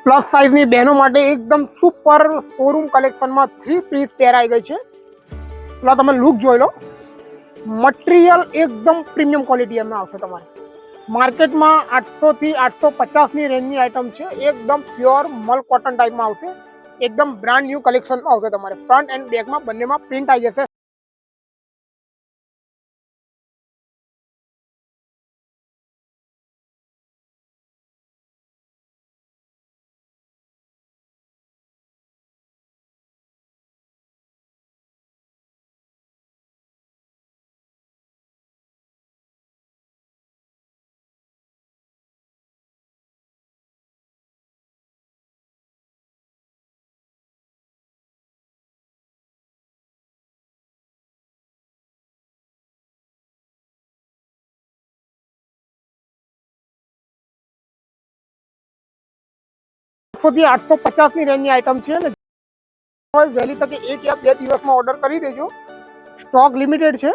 Plus સાઇઝની બહેનો માટે એકદમ સુપર શોરૂમ કલેક્શનમાં 3 પીસ પેર આવી ગઈ છે. એટલે તમે લુક જોઈ લો. મટીરિયલ એકદમ પ્રીમિયમ ક્વોલિટી એમાં આવશે તમારે. માર્કેટમાં 800 થી 850ની રેન્જની આઇટમ છે. એકદમ પ્યોર મલ કોટન ટાઈપમાં આવશે. એકદમ બ્રાન્ડ ન્યૂ કલેક્શન આવશે તમારે. ફ્રન્ટ એન્ડ બેકમાં બંનેમાં પ્રિન્ટ આવી જશે. થી 850ની રેન્જની આઇટમ છે ને વહેલી તકે 1 યા 2 દિવસમાં ઓર્ડર કરી દેજો. સ્ટોક લિમિટેડ છે.